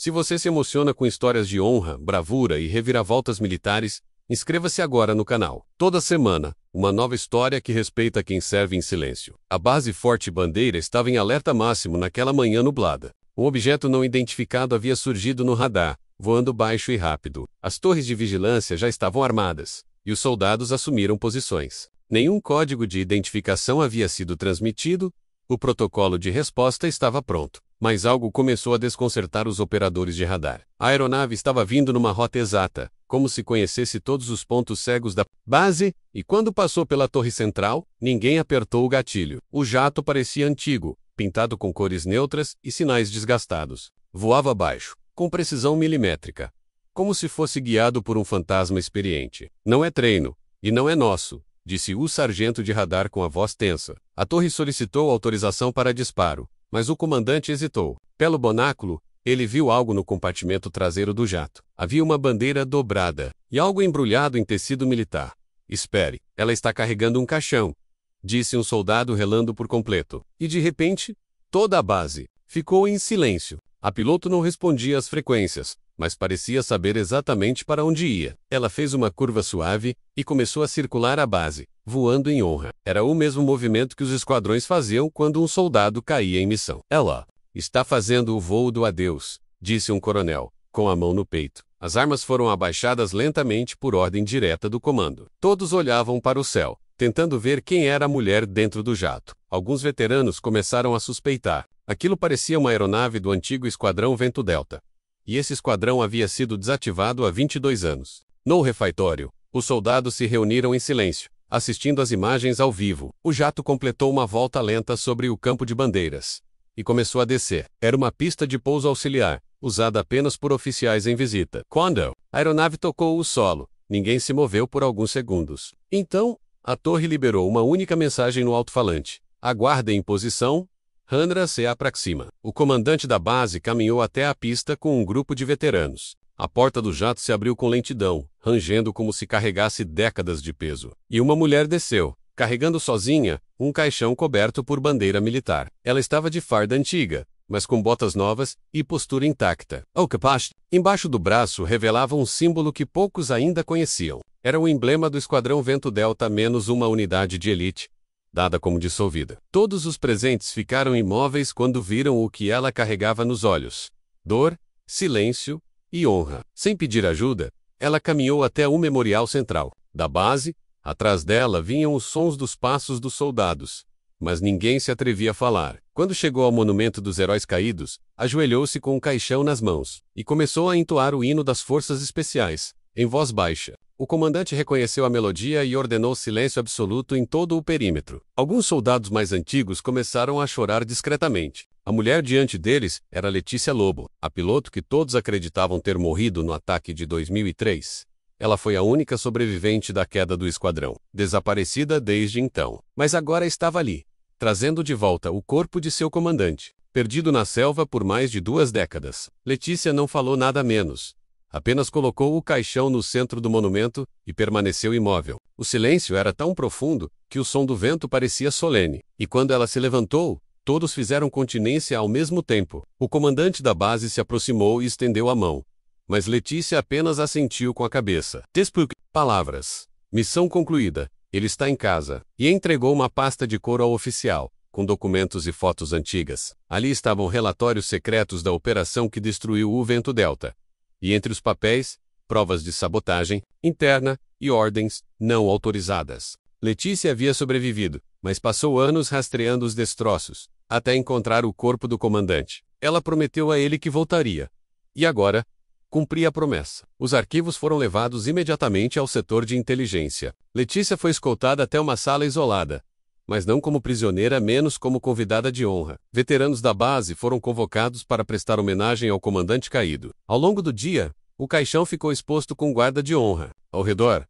Se você se emociona com histórias de honra, bravura e reviravoltas militares, inscreva-se agora no canal. Toda semana, uma nova história que respeita quem serve em silêncio. A base Forte Bandeira estava em alerta máximo naquela manhã nublada. Um objeto não identificado havia surgido no radar, voando baixo e rápido. As torres de vigilância já estavam armadas, e os soldados assumiram posições. Nenhum código de identificação havia sido transmitido, o protocolo de resposta estava pronto. Mas algo começou a desconcertar os operadores de radar. A aeronave estava vindo numa rota exata, como se conhecesse todos os pontos cegos da base, e quando passou pela torre central, ninguém apertou o gatilho. O jato parecia antigo, pintado com cores neutras e sinais desgastados. Voava baixo, com precisão milimétrica, como se fosse guiado por um fantasma experiente. Não é treino, e não é nosso, disse o sargento de radar com a voz tensa. A torre solicitou autorização para disparo, mas o comandante hesitou. Pelo bináculo, ele viu algo no compartimento traseiro do jato. Havia uma bandeira dobrada e algo embrulhado em tecido militar. Espere, ela está carregando um caixão, disse um soldado relando por completo. E de repente, toda a base ficou em silêncio. A piloto não respondia às frequências, mas parecia saber exatamente para onde ia. Ela fez uma curva suave e começou a circular a base, voando em honra. Era o mesmo movimento que os esquadrões faziam quando um soldado caía em missão. Ela está fazendo o voo do adeus, disse um coronel, com a mão no peito. As armas foram abaixadas lentamente por ordem direta do comando. Todos olhavam para o céu, tentando ver quem era a mulher dentro do jato. Alguns veteranos começaram a suspeitar. Aquilo parecia uma aeronave do antigo Esquadrão Vento Delta. E esse esquadrão havia sido desativado há 22 anos. No refeitório, os soldados se reuniram em silêncio, assistindo às imagens ao vivo. O jato completou uma volta lenta sobre o campo de bandeiras e começou a descer. Era uma pista de pouso auxiliar, usada apenas por oficiais em visita. Quando a aeronave tocou o solo, ninguém se moveu por alguns segundos. Então, a torre liberou uma única mensagem no alto-falante: aguardem em posição, Hanra se aproxima. O comandante da base caminhou até a pista com um grupo de veteranos. A porta do jato se abriu com lentidão, rangendo como se carregasse décadas de peso. E uma mulher desceu, carregando sozinha um caixão coberto por bandeira militar. Ela estava de farda antiga, mas com botas novas e postura intacta. O capacete, embaixo do braço, revelava um símbolo que poucos ainda conheciam. Era o emblema do Esquadrão Vento Delta menos uma unidade de elite, dada como dissolvida. Todos os presentes ficaram imóveis quando viram o que ela carregava nos olhos: dor, silêncio e honra. Sem pedir ajuda, ela caminhou até o memorial central da base. Atrás dela vinham os sons dos passos dos soldados, mas ninguém se atrevia a falar. Quando chegou ao monumento dos heróis caídos, ajoelhou-se com um caixão nas mãos e começou a entoar o hino das forças especiais, em voz baixa. O comandante reconheceu a melodia e ordenou silêncio absoluto em todo o perímetro. Alguns soldados mais antigos começaram a chorar discretamente. A mulher diante deles era Letícia Lobo, a piloto que todos acreditavam ter morrido no ataque de 2003. Ela foi a única sobrevivente da queda do esquadrão, desaparecida desde então. Mas agora estava ali, trazendo de volta o corpo de seu comandante, perdido na selva por mais de 2 décadas. Letícia não falou nada menos. Apenas colocou o caixão no centro do monumento e permaneceu imóvel. O silêncio era tão profundo que o som do vento parecia solene. E quando ela se levantou, todos fizeram continência ao mesmo tempo. O comandante da base se aproximou e estendeu a mão, mas Letícia apenas assentiu com a cabeça. Despuk, palavras. Missão concluída. Ele está em casa. E entregou uma pasta de couro ao oficial, com documentos e fotos antigas. Ali estavam relatórios secretos da operação que destruiu o Vento Delta. E entre os papéis, provas de sabotagem interna e ordens não autorizadas. Letícia havia sobrevivido, mas passou anos rastreando os destroços, até encontrar o corpo do comandante. Ela prometeu a ele que voltaria. E agora, cumpria a promessa. Os arquivos foram levados imediatamente ao setor de inteligência. Letícia foi escoltada até uma sala isolada, mas não como prisioneira, menos como convidada de honra. Veteranos da base foram convocados para prestar homenagem ao comandante caído. Ao longo do dia, o caixão ficou exposto com guarda de honra. Ao redor,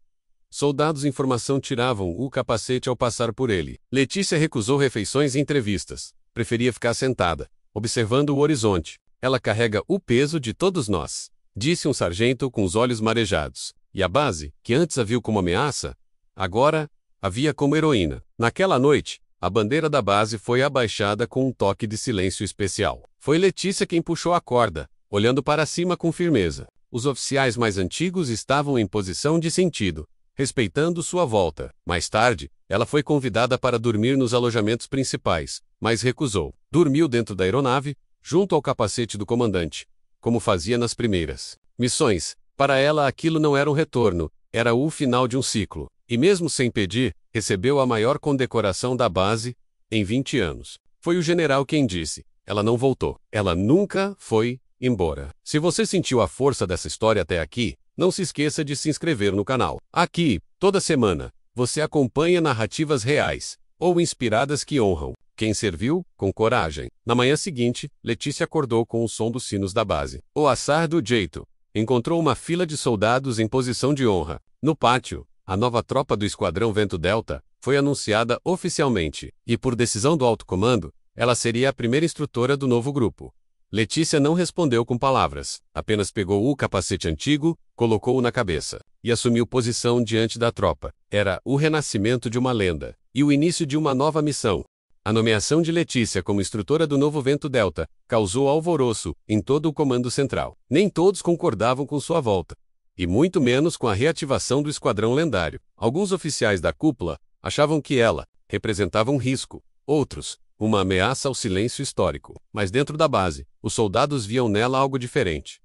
soldados em formação tiravam o capacete ao passar por ele. Letícia recusou refeições e entrevistas. Preferia ficar sentada, observando o horizonte. Ela carrega o peso de todos nós, disse um sargento com os olhos marejados. E a base, que antes a viu como ameaça, agora a via como heroína. Naquela noite, a bandeira da base foi abaixada com um toque de silêncio especial. Foi Letícia quem puxou a corda, olhando para cima com firmeza. Os oficiais mais antigos estavam em posição de sentido, respeitando sua volta. Mais tarde, ela foi convidada para dormir nos alojamentos principais, mas recusou. Dormiu dentro da aeronave, junto ao capacete do comandante, como fazia nas primeiras missões. Para ela aquilo não era um retorno, era o final de um ciclo. E mesmo sem pedir, recebeu a maior condecoração da base em 20 anos. Foi o general quem disse: ela não voltou. Ela nunca foi embora. Se você sentiu a força dessa história até aqui, não se esqueça de se inscrever no canal. Aqui, toda semana, você acompanha narrativas reais ou inspiradas que honram quem serviu com coragem. Na manhã seguinte, Letícia acordou com o som dos sinos da base. O assar do jeito. Encontrou uma fila de soldados em posição de honra. No pátio, a nova tropa do Esquadrão Vento Delta foi anunciada oficialmente, e por decisão do alto comando, ela seria a primeira instrutora do novo grupo. Letícia não respondeu com palavras, apenas pegou o capacete antigo, colocou-o na cabeça, e assumiu posição diante da tropa. Era o renascimento de uma lenda, e o início de uma nova missão. A nomeação de Letícia como instrutora do novo Vento Delta causou alvoroço em todo o comando central. Nem todos concordavam com sua volta, e muito menos com a reativação do esquadrão lendário. Alguns oficiais da cúpula achavam que ela representava um risco, outros, uma ameaça ao silêncio histórico. Mas dentro da base, os soldados viam nela algo diferente.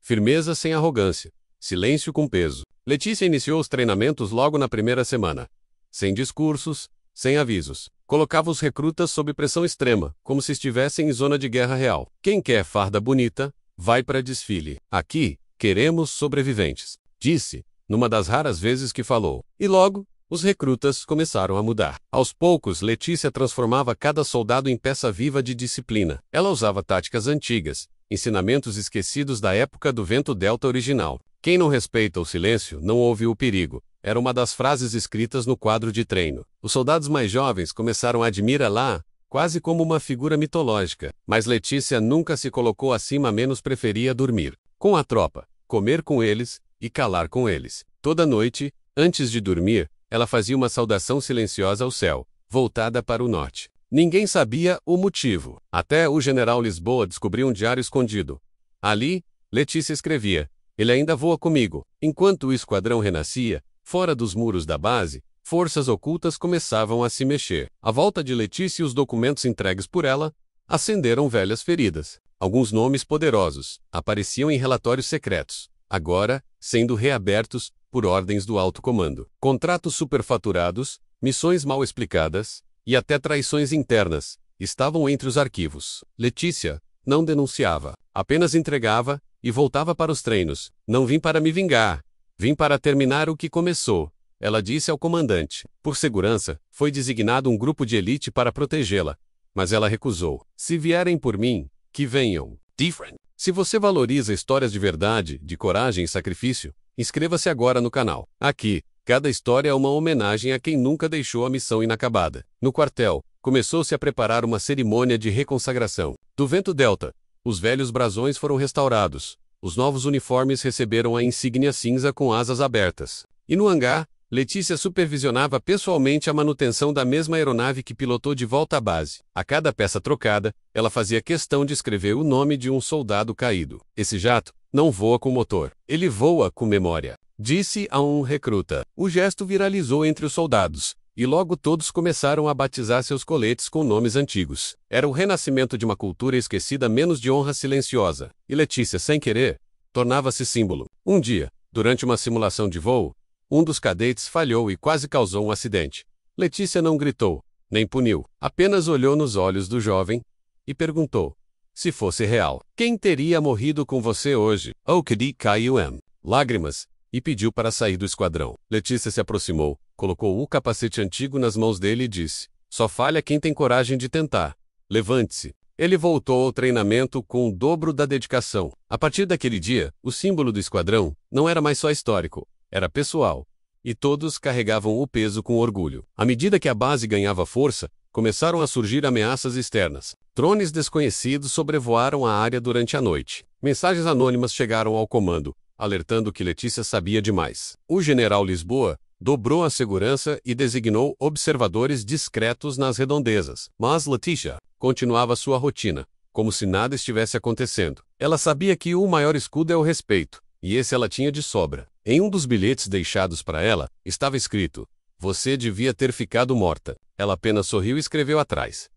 Firmeza sem arrogância, silêncio com peso. Letícia iniciou os treinamentos logo na primeira semana. Sem discursos, sem avisos. Colocava os recrutas sob pressão extrema, como se estivessem em zona de guerra real. Quem quer farda bonita, vai para desfile. Aqui, queremos sobreviventes, disse, numa das raras vezes que falou. E logo, os recrutas começaram a mudar. Aos poucos, Letícia transformava cada soldado em peça viva de disciplina. Ela usava táticas antigas, ensinamentos esquecidos da época do Vento Delta original. Quem não respeita o silêncio não ouve o perigo. Era uma das frases escritas no quadro de treino. Os soldados mais jovens começaram a admirá-la, quase como uma figura mitológica. Mas Letícia nunca se colocou acima, menos preferia dormir com a tropa, comer com eles e calar com eles. Toda noite, antes de dormir, ela fazia uma saudação silenciosa ao céu, voltada para o norte. Ninguém sabia o motivo. Até o general Lisboa descobriu um diário escondido. Ali, Letícia escrevia: ele ainda voa comigo. Enquanto o esquadrão renascia, fora dos muros da base, forças ocultas começavam a se mexer. À volta de Letícia e os documentos entregues por ela, acenderam velhas feridas. Alguns nomes poderosos apareciam em relatórios secretos, agora sendo reabertos por ordens do alto comando. Contratos superfaturados, missões mal explicadas e até traições internas estavam entre os arquivos. Letícia não denunciava, apenas entregava e voltava para os treinos. Não vim para me vingar. Vim para terminar o que começou, ela disse ao comandante. Por segurança, foi designado um grupo de elite para protegê-la, mas ela recusou. Se vierem por mim, que venham. Different. Se você valoriza histórias de verdade, de coragem e sacrifício, inscreva-se agora no canal. Aqui, cada história é uma homenagem a quem nunca deixou a missão inacabada. No quartel, começou-se a preparar uma cerimônia de reconsagração. Do Vento Delta, os velhos brasões foram restaurados. Os novos uniformes receberam a insígnia cinza com asas abertas. E no hangar, Letícia supervisionava pessoalmente a manutenção da mesma aeronave que pilotou de volta à base. A cada peça trocada, ela fazia questão de escrever o nome de um soldado caído. Esse jato não voa com motor. Ele voa com memória, disse a um recruta. O gesto viralizou entre os soldados, e logo todos começaram a batizar seus coletes com nomes antigos. Era o renascimento de uma cultura esquecida, menos de honra silenciosa. E Letícia, sem querer, tornava-se símbolo. Um dia, durante uma simulação de voo, um dos cadetes falhou e quase causou um acidente. Letícia não gritou, nem puniu. Apenas olhou nos olhos do jovem e perguntou: se fosse real, quem teria morrido com você hoje? O cadet caiu lágrimas e pediu para sair do esquadrão. Letícia se aproximou, colocou o capacete antigo nas mãos dele e disse: só falha quem tem coragem de tentar. Levante-se. Ele voltou ao treinamento com o dobro da dedicação. A partir daquele dia, o símbolo do esquadrão não era mais só histórico, era pessoal. E todos carregavam o peso com orgulho. À medida que a base ganhava força, começaram a surgir ameaças externas. Drones desconhecidos sobrevoaram a área durante a noite. Mensagens anônimas chegaram ao comando, alertando que Letícia sabia demais. O general Lisboa dobrou a segurança e designou observadores discretos nas redondezas. Mas Letícia continuava sua rotina, como se nada estivesse acontecendo. Ela sabia que o maior escudo é o respeito, e esse ela tinha de sobra. Em um dos bilhetes deixados para ela, estava escrito: "Você devia ter ficado morta." Ela apenas sorriu e escreveu atrás: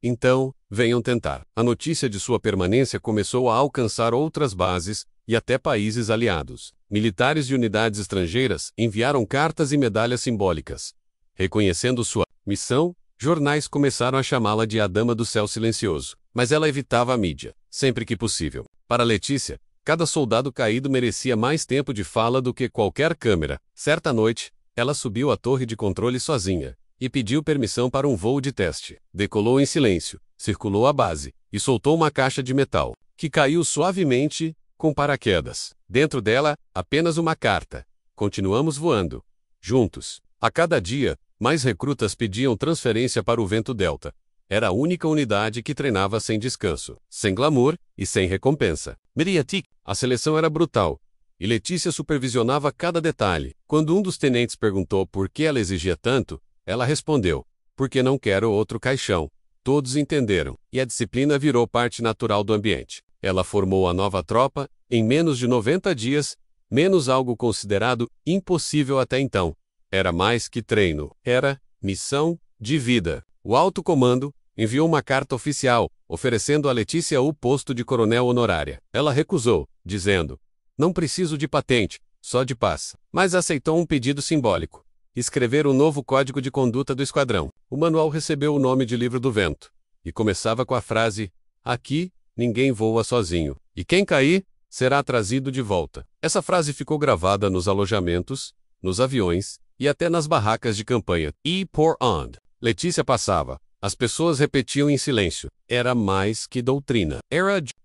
"Então, venham tentar." A notícia de sua permanência começou a alcançar outras bases e até países aliados. Militares de unidades estrangeiras enviaram cartas e medalhas simbólicas. Reconhecendo sua missão, jornais começaram a chamá-la de a Dama do Céu Silencioso, mas ela evitava a mídia, sempre que possível. Para Letícia, cada soldado caído merecia mais tempo de fala do que qualquer câmera. Certa noite, ela subiu a torre de controle sozinha e pediu permissão para um voo de teste. Decolou em silêncio, circulou a base e soltou uma caixa de metal, que caiu suavemente, com paraquedas. Dentro dela, apenas uma carta: "Continuamos voando. Juntos." A cada dia, mais recrutas pediam transferência para o Vento Delta. Era a única unidade que treinava sem descanso, sem glamour e sem recompensa. Mediatic, a seleção era brutal, e Letícia supervisionava cada detalhe. Quando um dos tenentes perguntou por que ela exigia tanto, ela respondeu: "Porque não quero outro caixão." Todos entenderam, e a disciplina virou parte natural do ambiente. Ela formou a nova tropa em menos de 90 dias, menos algo considerado impossível até então. Era mais que treino, era missão de vida. O alto comando enviou uma carta oficial, oferecendo a Letícia o posto de coronel honorária. Ela recusou, dizendo: "Não preciso de patente, só de paz." Mas aceitou um pedido simbólico: escrever o novo código de conduta do esquadrão. O manual recebeu o nome de Livro do Vento, e começava com a frase: "Aqui, ninguém voa sozinho, e quem cair, será trazido de volta." Essa frase ficou gravada nos alojamentos, nos aviões, e até nas barracas de campanha. E por onde Letícia passava, as pessoas repetiam em silêncio: era mais que doutrina.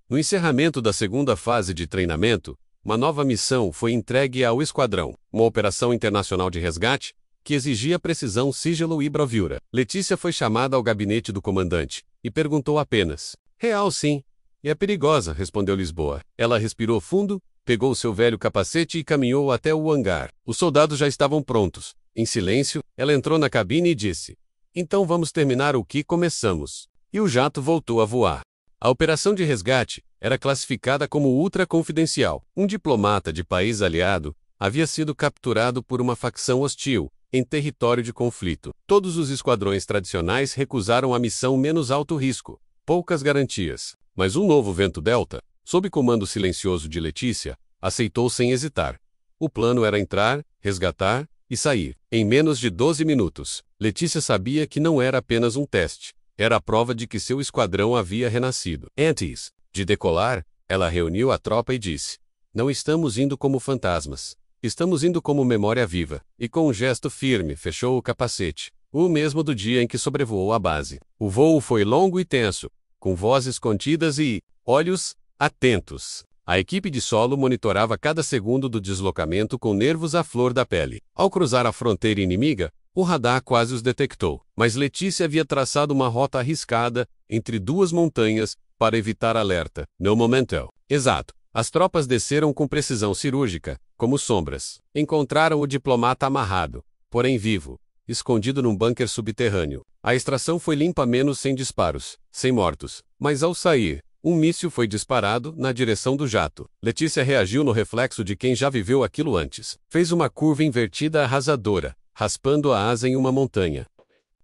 No encerramento da segunda fase de treinamento, uma nova missão foi entregue ao esquadrão, uma operação internacional de resgate, que exigia precisão, sigilo e bravura. Letícia foi chamada ao gabinete do comandante, e perguntou apenas: "Real sim. E é perigosa", respondeu Lisboa. Ela respirou fundo, pegou seu velho capacete e caminhou até o hangar. Os soldados já estavam prontos. Em silêncio, ela entrou na cabine e disse: "Então vamos terminar o que começamos." E o jato voltou a voar. A operação de resgate era classificada como ultra-confidencial. Um diplomata de país aliado havia sido capturado por uma facção hostil, em território de conflito. Todos os esquadrões tradicionais recusaram a missão menos alto risco, poucas garantias. Mas um novo Vento Delta, sob comando silencioso de Letícia, aceitou sem hesitar. O plano era entrar, resgatar e sair. Em menos de 12 minutos, Letícia sabia que não era apenas um teste. Era a prova de que seu esquadrão havia renascido. Antes de decolar, ela reuniu a tropa e disse: "Não estamos indo como fantasmas. Estamos indo como memória viva." E com um gesto firme fechou o capacete, o mesmo do dia em que sobrevoou a base. O voo foi longo e tenso, com vozes contidas e olhos atentos. A equipe de solo monitorava cada segundo do deslocamento com nervos à flor da pele. Ao cruzar a fronteira inimiga, o radar quase os detectou, mas Letícia havia traçado uma rota arriscada entre duas montanhas para evitar alerta. No momento exato, as tropas desceram com precisão cirúrgica, como sombras. Encontraram o diplomata amarrado, porém vivo, escondido num bunker subterrâneo. A extração foi limpa, menos sem disparos, sem mortos. Mas ao sair, um míssil foi disparado na direção do jato. Letícia reagiu no reflexo de quem já viveu aquilo antes. Fez uma curva invertida arrasadora, raspando a asa em uma montanha.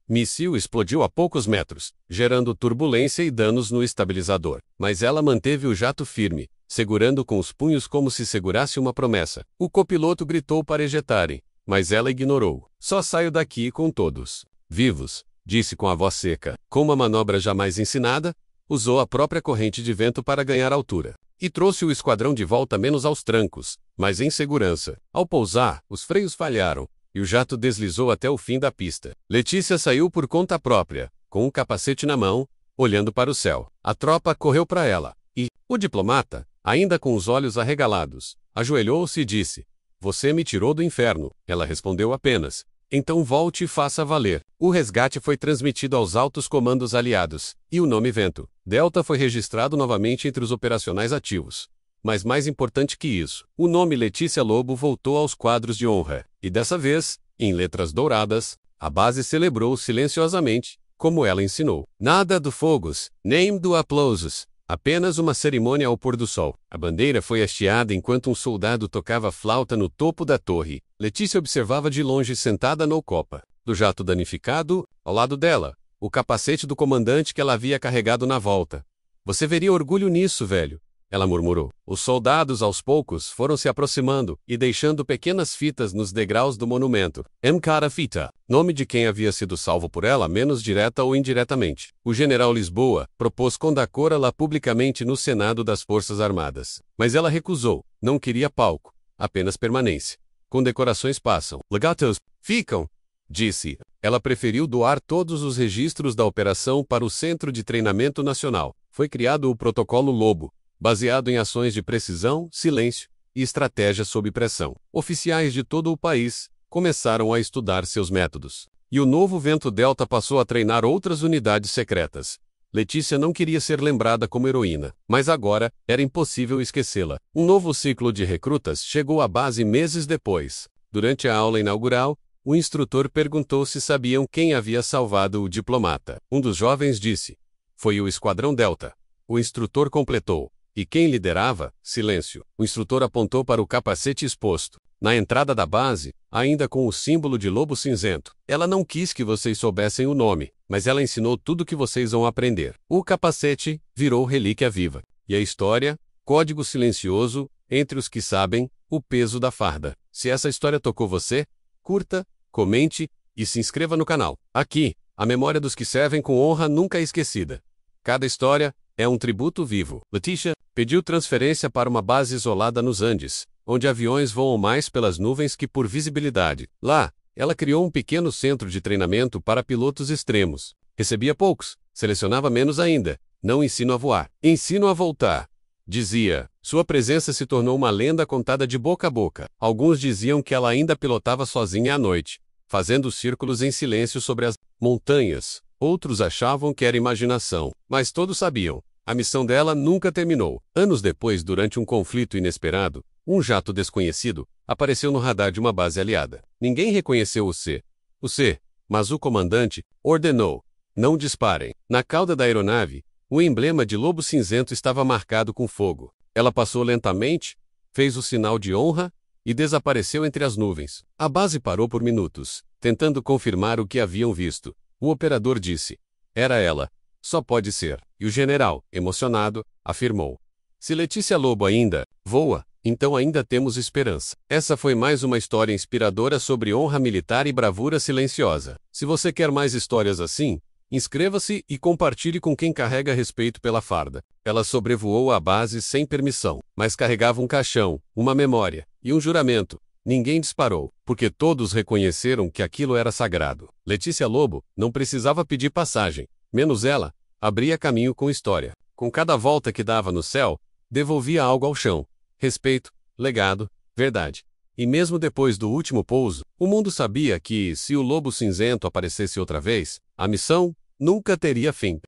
Míssil explodiu a poucos metros, gerando turbulência e danos no estabilizador. Mas ela manteve o jato firme, segurando com os punhos como se segurasse uma promessa. O copiloto gritou para ejetarem, mas ela ignorou. "Só saio daqui com todos vivos", disse com a voz seca. Com uma manobra jamais ensinada, usou a própria corrente de vento para ganhar altura. E trouxe o esquadrão de volta, menos aos trancos, mas em segurança. Ao pousar, os freios falharam, e o jato deslizou até o fim da pista. Letícia saiu por conta própria, com um capacete na mão, olhando para o céu. A tropa correu para ela, e o diplomata, ainda com os olhos arregalados, ajoelhou-se e disse: "Você me tirou do inferno." Ela respondeu apenas: "Então volte e faça valer." O resgate foi transmitido aos altos comandos aliados, e o nome Vento Delta foi registrado novamente entre os operacionais ativos. Mas mais importante que isso, o nome Letícia Lobo voltou aos quadros de honra, e dessa vez, em letras douradas, a base celebrou silenciosamente, como ela ensinou. Nada do fogos, nem do aplausos, Apenas uma cerimônia ao pôr do sol. A bandeira foi hasteada enquanto um soldado tocava flauta no topo da torre. Letícia observava de longe sentada no copa do jato danificado, ao lado dela, o capacete do comandante que ela havia carregado na volta. Você veria orgulho nisso, velho, ela murmurou. Os soldados, aos poucos, foram se aproximando e deixando pequenas fitas nos degraus do monumento. Cada fita, nome de quem havia sido salvo por ela, menos direta ou indiretamente. O general Lisboa propôs condacora-la publicamente no Senado das Forças Armadas. Mas ela recusou, não queria palco, apenas permanência. Condecorações passam. Legatos ficam, disse. Ela preferiu doar todos os registros da operação para o Centro de Treinamento Nacional. Foi criado o Protocolo Lobo, baseado em ações de precisão, silêncio e estratégia sob pressão. Oficiais de todo o país começaram a estudar seus métodos. E o novo Vento Delta passou a treinar outras unidades secretas. Letícia não queria ser lembrada como heroína, mas agora era impossível esquecê-la. Um novo ciclo de recrutas chegou à base meses depois. Durante a aula inaugural, o instrutor perguntou se sabiam quem havia salvado o diplomata. Um dos jovens disse: foi o Esquadrão Delta. O instrutor completou: e quem liderava? Silêncio. O instrutor apontou para o capacete exposto na entrada da base, ainda com o símbolo de lobo cinzento. Ela não quis que vocês soubessem o nome, mas ela ensinou tudo o que vocês vão aprender. O capacete virou relíquia viva. E a história? Código silencioso, entre os que sabem, o peso da farda. Se essa história tocou você, curta, comente e se inscreva no canal. Aqui, a memória dos que servem com honra nunca é esquecida. Cada história é um tributo vivo. Letícia pediu transferência para uma base isolada nos Andes, onde aviões voam mais pelas nuvens que por visibilidade. Lá, ela criou um pequeno centro de treinamento para pilotos extremos. Recebia poucos, selecionava menos ainda. Não ensino a voar, ensino a voltar, dizia. Sua presença se tornou uma lenda contada de boca a boca. Alguns diziam que ela ainda pilotava sozinha à noite, fazendo círculos em silêncio sobre as montanhas. Outros achavam que era imaginação, mas todos sabiam. A missão dela nunca terminou. Anos depois, durante um conflito inesperado, um jato desconhecido apareceu no radar de uma base aliada. Ninguém reconheceu o C, mas o comandante ordenou: não disparem. Na cauda da aeronave, o emblema de lobo cinzento estava marcado com fogo. Ela passou lentamente, fez o sinal de honra e desapareceu entre as nuvens. A base parou por minutos, tentando confirmar o que haviam visto. O operador disse: era ela. Só pode ser. E o general, emocionado, afirmou: se Letícia Lobo ainda voa, então ainda temos esperança. Essa foi mais uma história inspiradora sobre honra militar e bravura silenciosa. Se você quer mais histórias assim, inscreva-se e compartilhe com quem carrega respeito pela farda. Ela sobrevoou a base sem permissão, mas carregava um caixão, uma memória e um juramento. Ninguém disparou, porque todos reconheceram que aquilo era sagrado. Letícia Lobo não precisava pedir passagem, menos ela, abria caminho com história. Com cada volta que dava no céu, devolvia algo ao chão: respeito, legado, verdade. E mesmo depois do último pouso, o mundo sabia que, se o lobo cinzento aparecesse outra vez, a missão nunca teria fim.